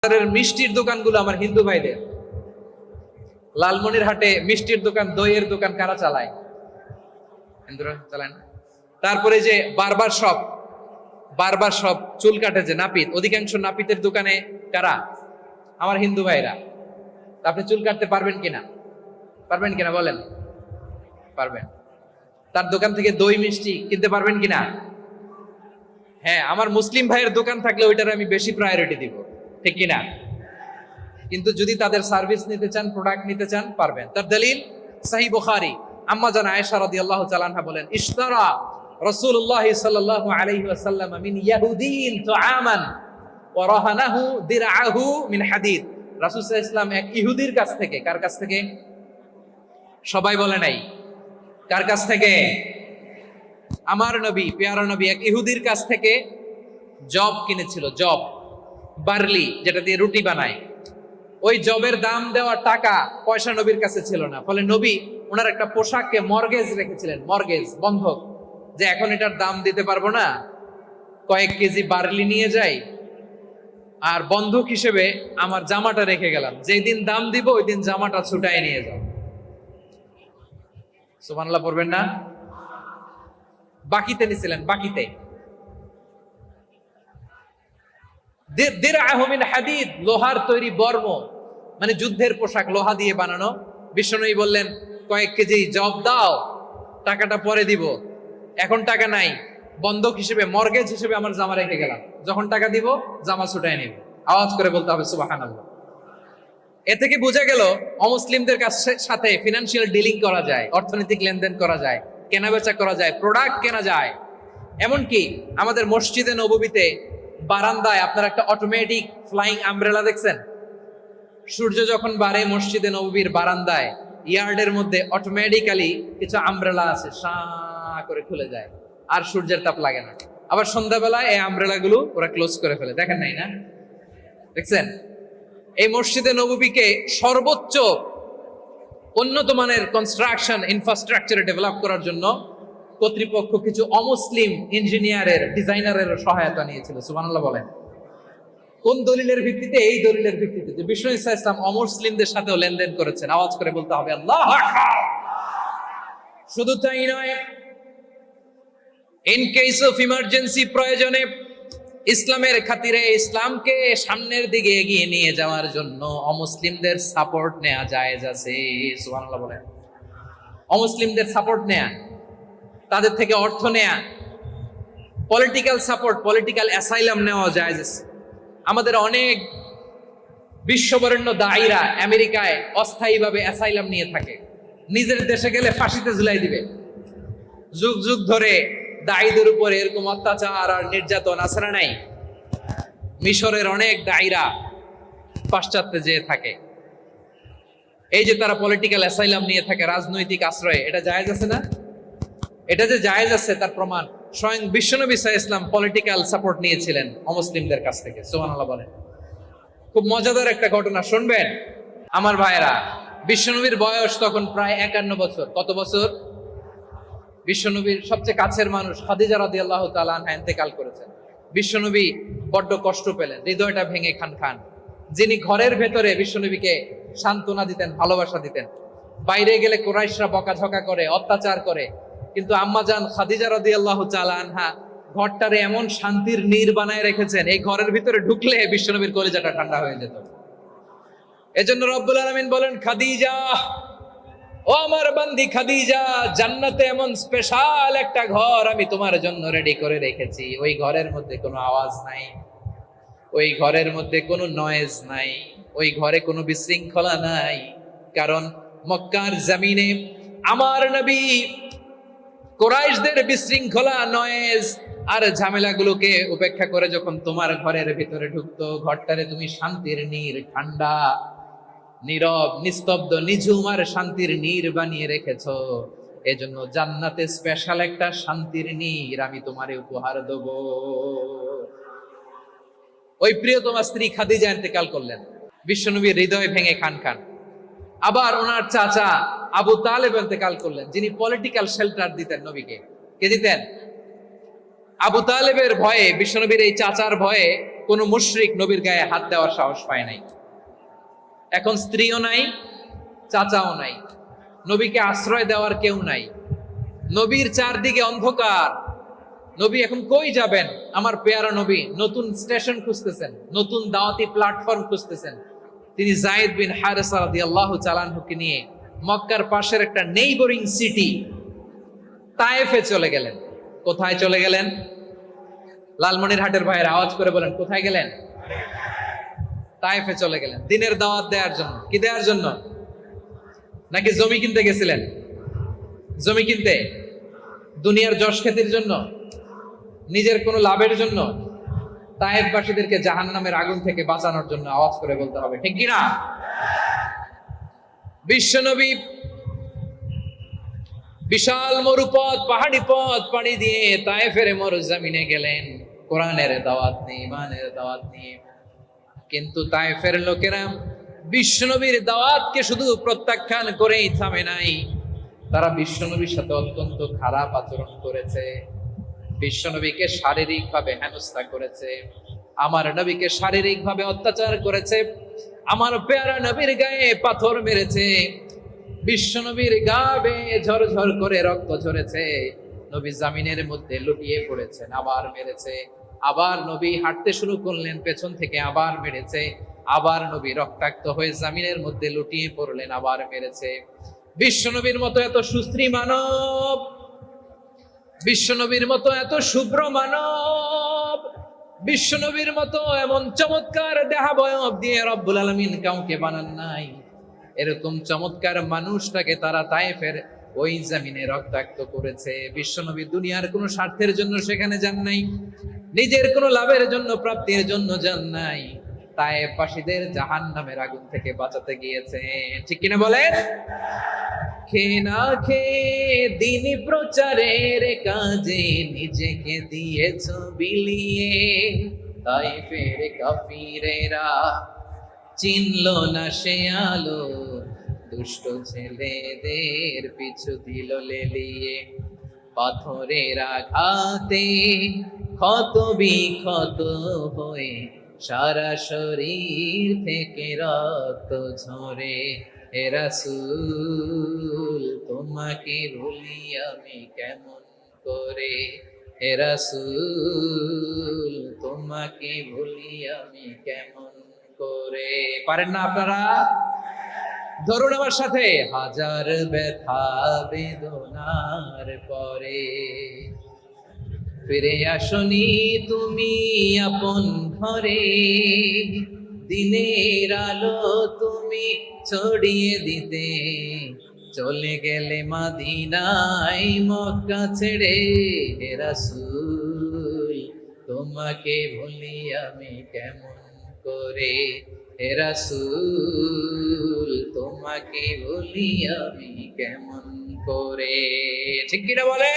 মিষ্টির দোকানগুলো আমার হিন্দু ভাইদের। লালমনিরহাটে মিষ্টির দোকান, দইয়ের দোকান কারা চালায়? হিন্দুরা চালায় না। তারপরে যে বারবার সব চুল কাটে যে নাপিত, অধিকাংশ নাপিতের দোকানে কারা? আমার হিন্দু ভাইরা। আপনি চুল কাটতে পারবেন কিনা? পারবেন কিনা বলেন? পারবেন। তার দোকান থেকে দই মিষ্টি কিনতে পারবেন কিনা? হ্যাঁ, আমার মুসলিম ভাইয়ের দোকান থাকলে ওইটার আমি বেশি প্রায়োরিটি দিব, ঠিক কিনা? কিন্তু যদি তাদের সার্ভিস নিতে চান, প্রোডাক্ট নিতে চান, পারবেন। তার দলিল সহিহ বুখারী, আম্মা জান আয়েশা রাদিয়াল্লাহু তাআলা আনহা বলেন, ইশতারা রাসূলুল্লাহ সাল্লাল্লাহু আলাইহি ওয়াসাল্লাম মিন ইয়াহুদিন তুআমান ওয়া রাহানাহু দিরআহু মিন হাদিদ। রাসূল সাল্লাল্লাহু আলাইহি ওয়াসাল্লাম এক ইহুদির কাছ থেকে, কার কাছ থেকে? সবাই বলে নাই কার কাছ থেকে? আমার নবী, পেয়ারা নবী এক ইহুদির কাছ থেকে জব কিনেছিল। জব, বার্লি, যেটা দিয়ে রুটি বানায়। ওই জবের দাম দেওয়া টাকা পয়সা নবীর কাছে ছিল না। ফলে নবী ওনার একটা পোশাককে মর্গেজ রেখেছিলেন, মর্গেজ, বন্ধক, যে এখন এটার দাম দিতে পারবো না, কয়েক কেজি বার্লি নিয়ে যাই আর বন্ধক হিসেবে আমার জামাটা রেখে গেলাম, যেই দিন দাম দিব ওই দিন জামাটা ছুটাই নিয়ে যাও। সুবহানাল্লাহ পড়বেন না? বাকিতে নিছিলেন, বাকিতে। দিরআহু মিন হাদিদ, লোহার তৈরি বর্ম, মানে যুদ্ধের পোশাক, লোহা দিয়ে বানানো। বিশ্বনবী বললেন, কয়েক কেজি জব দাও, টাকাটা পরে দিব, এখন টাকা নাই, বন্ধক হিসেবে, মর্গেজ হিসেবে আমার জামা রেখে গেলাম, যখন টাকা দিব জামা ছুটাই নিব। আওয়াজ করে বলতে হবে সুবহানাল্লাহ। এ থেকে বোঝা গেল অমুসলিমদের সাথে ফিনান্সিয়াল ডিলিং করা যায়, অর্থনৈতিক লেনদেন করা যায়, কেনাবেচা করা যায়, প্রোডাক্ট কেনা যায়। এমনকি আমাদের মসজিদে নববীতে বারান্দায় আপনারা একটা অটোমেটিক ফ্লাইং আমব্রেলা দেখছেন? সূর্য যখন বাড়ে মসজিদে নববীর বারান্দায় ইয়ার্ডের মধ্যে অটোমেটিক্যালি কিছু আমব্রেলা আছে, সাঁ করে খুলে যায়, আর সূর্যের তাপ লাগে না। আবার সন্ধ্যাবেলায় এই আমব্রেলা গুলো ওরা ক্লোজ করে ফেলে, দেখেন নাই না? দেখছেন? এই মসজিদে নববীকে সর্বোচ্চ উন্নত মানের কনস্ট্রাকশন ইনফ্রাস্ট্রাকচারে ডেভেলপ করার জন্য কর্তৃপক্ষ কিছু অমুসলিম ইঞ্জিনিয়ারের, ডিজাইনারের সহায়তা নিয়েছিল। সুবহানাল্লাহ বলেন। কোন দলিলের ভিত্তিতে? এই দলিলের ভিত্তিতে যে বিষ্ণু ঈসা ইসলাম অমুসলিমদের সাথেও লেনদেন করেছেন। আওয়াজ করে বলতে হবে আল্লাহু আকবার। শুধু তাই নয়, ইন কেস অফ ইমার্জেন্সি, প্রয়োজনে ইসলামের খাতিরে, ইসলামকে সামনের দিকে এগিয়ে নিয়ে যাওয়ার জন্য অমুসলিমদের সাপোর্ট নেওয়া জায়েজ আছে। সুবহানাল্লাহ বলেন। অমুসলিমদের সাপোর্ট নেয়া, তাদের থেকে অর্থ নেয়া, পলিটিক্যাল সাপোর্ট, পলিটিক্যাল অ্যাসাইলাম নেওয়া জায়েজ আছে। আমাদের অনেক বিশ্ববরেণ্য দায়ীরা আমেরিকায় অস্থায়ীভাবে অ্যাসাইলাম নিয়ে থাকে, নিজের দেশে গেলে ফাঁসিতে ঝুলাই দিবে। যুগ যুগ ধরে দায়ীদের উপরে এরকম অত্যাচার আর নির্যাতন আছে না নাই? মিশরের অনেক দায়ীরা পাশ্চাত্যে যেয়ে থাকে। এই যে তারা পলিটিক্যাল অ্যাসাইলাম নিয়ে থাকে, রাজনৈতিক আশ্রয়ে, এটা জায়েজ আছে না? এটা যে জায়েজ আছে তার প্রমাণ স্বয়ং বিশ্বনবী সাল্লাল্লাহু আলাইহি ওয়াসাল্লাম পলিটিক্যাল সাপোর্ট নিয়েছিলেন অমুসলিমদের কাছ থেকে। সুবহানাল্লাহ বলেন। খুব মজাদার একটা ঘটনা শুনবেন আমার ভাইয়েরা। বিশ্বনবীর বয়স তখন প্রায় 51 বছর। কত বছর? বিশ্বনবীর সবচেয়ে কাছের মানুষ খাদিজা রাদিয়াল্লাহু তাআলা আনহা ইন্তেকাল করেছেন। বিশ্বনবী বড্ড কষ্ট পেলেন, হৃদয়টা ভেঙে খান খান। যিনি ঘরের ভেতরে বিশ্বনবীকে সান্ত্বনা দিতেন, ভালোবাসা দিতেন, বাইরে গেলে কুরাইশরা বকাঝকা করে, অত্যাচার করে, কিন্তু আম্মা জান খাদিজা রাদিয়াল্লাহু তাআলা আনহা ঘরটারে এমন শান্তির নীড় বানায় রেখেছেন, এই ঘরের ভিতরে ঢুকলে বিশ্বনবীর কলিজাটা ঠান্ডা হয়ে যেত। এজন্য রব্বুল আলামিন বলেন, খাদিজা, ও আমার বান্দি খাদিজা, জান্নাতে এমন স্পেশাল একটা ঘর আমি তোমার জন্য রেডি করে রেখেছি। ওই ঘরের মধ্যে কোনো আওয়াজ নাই, ওই ঘরের মধ্যে কোনো নয়েজ নাই, ওই ঘরে কোনো বিশৃঙ্খলা নাই। কারণ মক্কার জমিনে আমার নবী কুরাইশদের বিশৃঙ্খলা, নয়েজ আর ঝামেলাগুলোকে উপেক্ষা করে যখন তোমার ঘরের ভিতরে ঢুকতো, ঘরটারে তুমি শান্তির নীড়, ঠান্ডা, নীরব, নিস্তব্ধ, নিঝুম আর শান্তির নীড় বানিয়ে রেখেছো। এজন্য জান্নাতে স্পেশাল একটা শান্তির নীড় আমি তোমারে উপহার দেব। ওই প্রিয়তমা স্ত্রী খাদিজা ইন্তেকাল করলেন, বিশ্বনবীর হৃদয় ভেঙে খান খান। আবার ওনার চাচা আবু তালেব ইন্তেকাল করলেন, যিনি পলিটিক্যাল শেল্টার দিতেন নবীকে। কে দিতেন? আবু তালেবের ভয়ে, বিশ্বনবীর এই চাচার ভয়ে কোন মুশরিক নবীর গায়ে হাত দেওয়ার সাহস পায় নাই। এখন স্ত্রীও নাই, চাচাও নাই, নবীকে আশ্রয় দেওয়ার কেউ নাই, নবীর চারদিকে অন্ধকার। নবী এখন কই যাবেন? আমার পেয়ারা নবী নতুন স্টেশন খুঁজতেছেন, নতুন দাওয়াতি প্ল্যাটফর্ম খুঁজতেছেন। তিনি যায়েদ বিন হারেসা রাদিয়াল্লাহু তাআলা আনহুকে নিয়ে মক্কার পাশের একটা নেইবরিং সিটি তায়েফে চলে গেলেন। কোথায় চলে গেলেন? লালমনিরহাটের ভাইয়ের আওয়াজ করে বলেন, কোথায় গেলেন? তায়েফে চলে গেলেন দিনের দাওয়াত দেওয়ার জন্য। কি দেওয়ার জন্য? নাকি জমি কিনতে গেছিলেন? জমি কিনতে, দুনিয়ার যশ খ্যাতির জন্য, নিজের কোনো লাভের জন্য? তায়েফবাসীদেরকে জাহান্নামের আগুন থেকে বাঁচানোর জন্য। আওয়াজ করে বলতে হবে, ঠিক কিনা? বিশ্বনবী বিশাল মরুপথ, পাহাড়ি পথ পাড়ি দিয়ে তায়েফের মরুজমিনে গেলেন কোরআনের দাওয়াত নিয়ে, ইমানের দাওয়াত নিয়ে। কিন্তু তায়েফের লোকেরা বিশ্বনবীর দাওয়াতকে শুধু প্রত্যাখ্যান করেই থামে নাই, তারা বিশ্বনবীর সাথে অত্যন্ত খারাপ আচরণ করেছে। বিশ্বনবীকে শারীরিকভাবে হেনস্থা করেছে, আমার নবীকে শারীরিকভাবে অত্যাচার করেছে, আমার পেয়ারা নবীর গায়ে পাথর মেরেছে, বিশ্বনবীর গা বেয়ে ঝরঝর করে রক্ত ঝরেছে, নবী জামিনের মধ্যে লুটিয়ে পড়েছেন, আবার মেরেছে, আবার নবী হাঁটতে শুরু করলেন, পেছন থেকে আবার মেরেছে, আবার নবী রক্তাক্ত হয়ে জামিনের মধ্যে লুটিয়ে পড়লেন, আবার মেরেছে। বিশ্বনবীর মতো এত সুস্ত্রী মানব, বিশ্বনবীর মতো এত শুভ্র মানব, বিশ্বনবীর মতো এমন চমৎকার দেহাবয়ব দিয়ে রব্বুল আলামিন কাউকে বানান নাই। এরকম চমৎকার মানুষটাকে তারা তায়েফের ওই জমিনে রক্তাক্ত করেছে। বিশ্বনবী দুনিয়ার কোনো স্বার্থের জন্য সেখানে যান নাই, নিজের কোনো লাভের জন্য, প্রাপ্তির জন্য যান নাই, তায়েফবাসীদের জাহান্নামের আগুন থেকে বাঁচাতে গিয়েছে। ঠিক কিনা বলেন? খেয়ে না খেয়ে দিন প্রচারের কাজে নিজেকে দিয়েছ বিলিয়ে, তায়েফের কাফিরেরা চিনল না সে আলো, দুষ্ট ছেলেদের পিছু দিল লেলিয়ে। পাথরের আঘাতে ক্ষত বিক্ষত হয়ে সারা শরীর থেকে রক্ত ঝরে। হে রাসূল তোমাকে ভুলি আমি কেমন করে, হে রাসূল তোমাকে ভুলি আমি কেমন করে। পারেন না আপনারা? ধরুন আমার সাথে, হাজার ব্যথা বেদনার পরে ফিরে আসনি তুমি আপন ঘরে, দিনের আলো তুমি ছড়িয়ে দিতে চলে গেলে মদিনায় মক্কা ছেড়ে। হে রাসূল তোমাকে ভুলি আমি কেমন করে, হে রাসূল তোমাকে ভুলি আমি কেমন করে। ঠিক কিনা বলে?